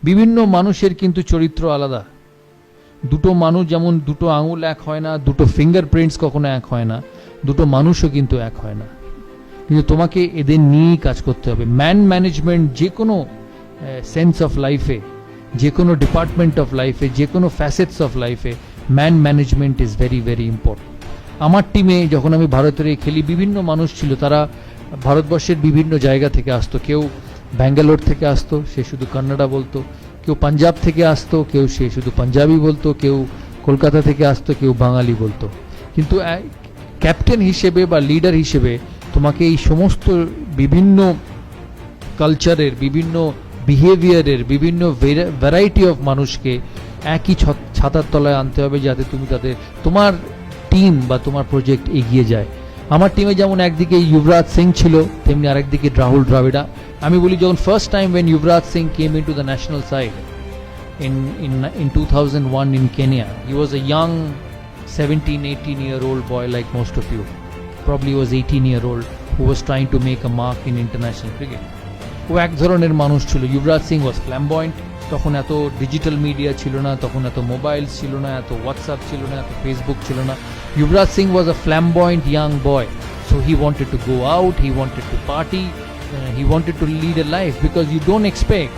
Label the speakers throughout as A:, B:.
A: বিভিন্ন মানুষের কিন্তু চরিত্র আলাদা। দুটো মানুষ যেমন দুটো আঙুল এক হয় না, দুটো ফিঙ্গারপ্রিন্টস কখনো এক হয় না, দুটো মানুষও কিন্তু এক হয় না। কিন্তু তোমাকে এদের নিয়েই কাজ করতে হবে। ম্যান ম্যানেজমেন্ট যে কোনো সেন্স অফ লাইফে, যে কোনো ডিপার্টমেন্ট অফ লাইফে, যে কোনো ফ্যাসেটস অফ লাইফে man management is very very important. আমার টিমে যখন আমি ভারতের খেলি, বিভিন্ন মানুষ ছিল, তারা ভারতবর্ষের বিভিন্ন জায়গা থেকে আসতো। কেউ ব্যাঙ্গালোর থেকে আসতো, সে শুধু কন্নড়া বলতো। কেউ পাঞ্জাব থেকে আসতো, কেউ সে শুধু পাঞ্জাবি বলতো। কেউ কলকাতা থেকে আসতো, কেউ বাঙালি বলতো। কিন্তু ক্যাপ্টেন হিসেবে বা লিডার হিসেবে তোমাকে এই সমস্ত বিভিন্ন কালচারের, বিভিন্ন বিহেভিয়ারের, বিভিন্ন ভ্যারাইটি অফ মানুষকে একই ছাতার তলায় আনতে হবে, যাতে তুমি তোমার টিম বা তোমার প্রজেক্ট এগিয়ে যায়। আমার টিমে যেমন একদিকে যুবরাজ সিং ছিল, তেমনি আরেকদিকে রাহুল দ্রাবিড়। আমি বলি, যখন first time when Yuvraj Singh came into the national side in 2001 in Kenya, he was a young 17-18-year-old boy like most of you. Probably was 18-year-old who was trying to make a mark in international cricket. ও এক ধরনের মানুষ ছিল। যুবরাজ সিং ওয়াজ flamboyant. তখন এত digital media ছিল না, তখন এত মোবাইল ছিল না, এত হোয়াটসঅ্যাপ ছিল না, এত ফেসবুক ছিল না। Yuvraj Singh was a flamboyant young boy, so he wanted to go out, he wanted to party, he wanted to lead a life, because you don't expect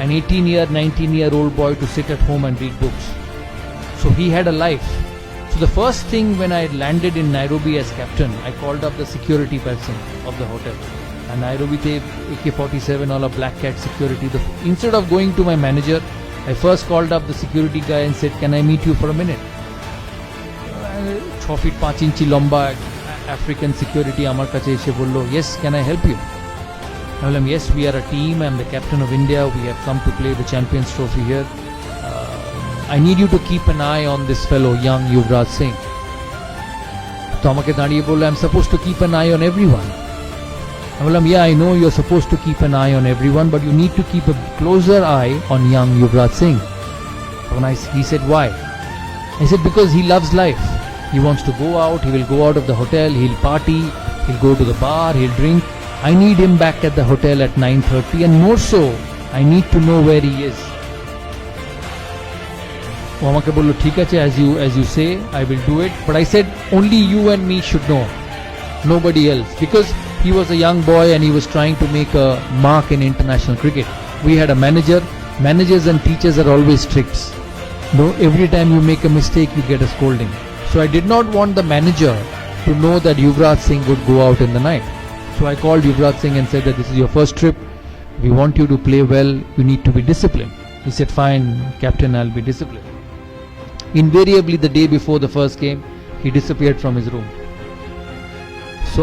A: an 18-year, 19-year-old boy to sit at home and read books. So he had a life. So the first thing when I landed in Nairobi as captain, I called up the security person of the hotel. And Nairobi te AK-47 all a black cat security. Instead of going to my manager, I first called up the security guy and said, "Can I meet you for a minute?" 6 feet 5 inch লম্বা African security আমার কাছে এসে বলল, "Yes, can I help you?" I told him, "Yes, we are a team. I'm the captain of India. We have come to play the Champions Trophy here. I need you to keep an eye on this fellow, young Yuvraj Singh." তো আমাকে দাঁড়িয়ে বলল, "I'm supposed to keep an eye on everyone." I told him, "Yeah, I know you're supposed to keep an eye on everyone, but you need to keep a closer eye on young Yuvraj Singh." He said, "Why?" I said, "Because he loves life. He wants to go out, he will go out of the hotel, he'll party, he'll go to the bar, he'll drink. I need him back at the hotel at 9:30, and more so, I need to know where he is." ও আমাকে বলল, "ঠিক আছে, as you say, I will do it." But I said, "Only you and me should know, nobody else." Because he was a young boy and he was trying to make a mark in international cricket. We had a manager. Managers and teachers are always strict. No, every time you make a mistake, you get a scolding. So I did not want the manager to know that Yuvraj Singh would go out in the night. So I called Yuvraj Singh and said that this is your first trip. We want you to play well. You need to be disciplined. He said, "Fine, captain, I'll be disciplined." Invariably, the day before the first game, he disappeared from his room. So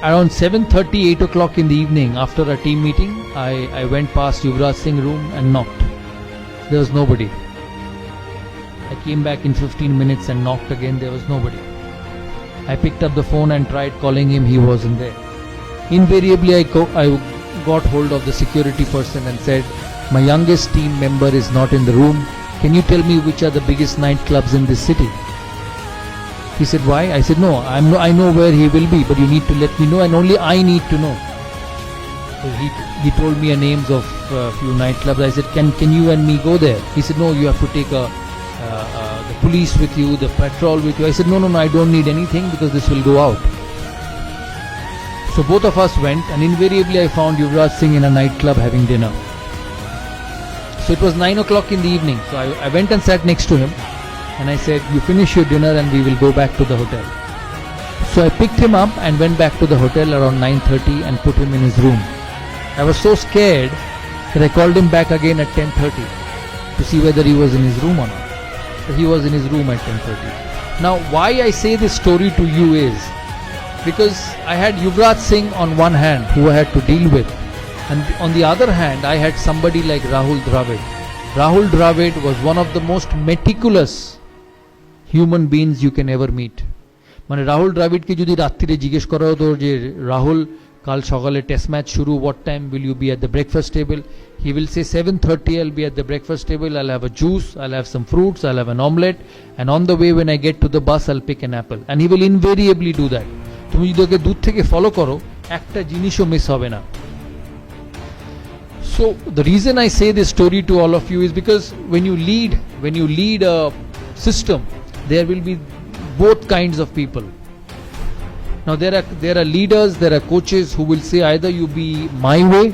A: around 7:30, 8 o'clock in the evening, after a team meeting, I went past Yuvraj Singh's room and knocked. There was nobody. I came back in 15 minutes and knocked again. There was nobody. I picked up the phone and tried calling him. He wasn't there. Invariably, I got hold of the security person and said, "My youngest team member is not in the room. Can you tell me which are the biggest nightclubs in this city?" He said, "Why?" I said, "No, I know where he will be, but you need to let me know, and only I need to know." So he told me names of a few nightclubs. I said, can you and me go there?" He said, "No, you have to take the police with you, the patrol with you." I said, no, I don't need anything, because this will go out. So both of us went, and invariably I found Yuvraj Singh in a nightclub having dinner. So it was 9 o'clock in the evening. So I went and sat next to him, and I said, "You finish your dinner and we will go back to the hotel." So I picked him up and went back to the hotel around 9:30 and put him in his room. I was so scared that I called him back again at 10:30 to see whether he was in his room or not. So he was in his room at 10:30. Now, why I say this story to you is because I had Yuvraj Singh on one hand, who I had to deal with, and on the other hand, I had somebody like Rahul Dravid. Rahul Dravid was one of the most meticulous human beings you can ever meet. মানে রাহুল দ্রাবিড়কে যদি রাত্রিরে জিজ্ঞেস করা হতো যে, "রাহুল, কাল সকালে test match শুরু, what time will you be at the breakfast table?" He will say 7:30 I'll be at the breakfast table, I'll have a juice, I'll have some fruits, I'll have an omelette, and on the way when I get to the bus I'll pick an apple. And he will invariably do that. তুমি যদি ওকে দূর থেকে follow করো, একটা জিনিসও miss হবে না। So the reason I say this story to all of you is because when you lead a system, there will be both kinds of people. Now there are leaders, there are coaches who will say either you be my way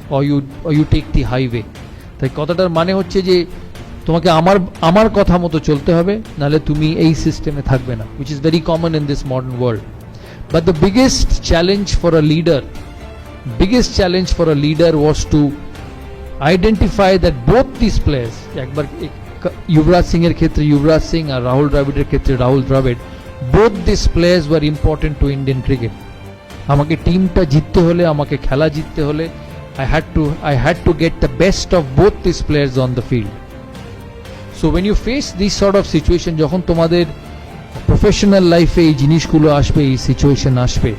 A: or you take the highway. তাই কথাটার মানে হচ্ছে যে তোমাকে আমার কথা মতো চলতে হবে, নালে তুমি এই সিস্টেমে থাকবে না, which is very common in this modern world. But the biggest challenge for a leader was to identify that both these players, একবার युवराज सिंह এর ক্ষেত্রে युवराज সিং আর রাহুল দ্রাবিড়ের ক্ষেত্রে Rahul Dravid, both these players were important to Indian cricket. আমাকে টিমটা জিততে হলে, আমাকে খেলা জিততে হলে I had to get the best of both these players on the field. So when you face this sort of situation, যখন তোমাদের প্রফেশনাল লাইফে এই জিনিসগুলো আসবে, এই সিচুয়েশন আসবে,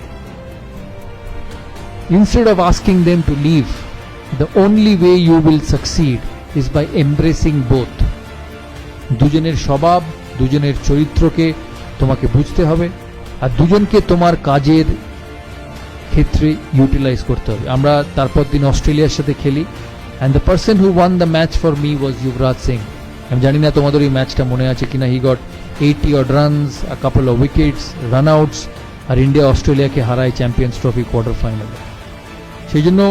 A: instead of asking them to leave, the only way you will succeed is by embracing both. দুজনের স্বভাব, দুজনের চরিত্রকে তোমাকে বুঝতে হবে আর দুজনকে তোমার কাজের ক্ষেত্রে ইউটিলাইজ করতে হবে। আমরা তারপর দিন অস্ট্রেলিয়ার সাথে খেলি, and the person who won the match for me was Yuvraj Singh. আমি জানি না তোমাদের ওই ম্যাচটা মনে আছে কিনা। He got 80 odd runs, a couple of wickets, run outs, আর ইন্ডিয়া অস্ট্রেলিয়াকে হারায় চ্যাম্পিয়ন্স ট্রফি কোয়ার্টার ফাইনালে। সেই জন্য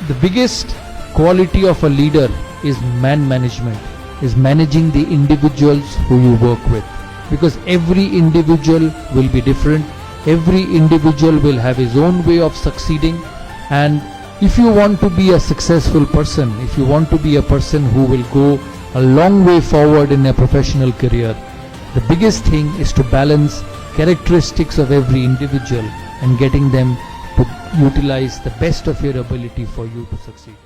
A: the biggest quality of a leader is man management, is managing the individuals who you work with, because every individual will be different, every individual will have his own way of succeeding, and if you want to be a successful person, if you want to be a person who will go a long way forward in a professional career, the biggest thing is to balance characteristics of every individual and getting them to utilize the best of your ability for you to succeed.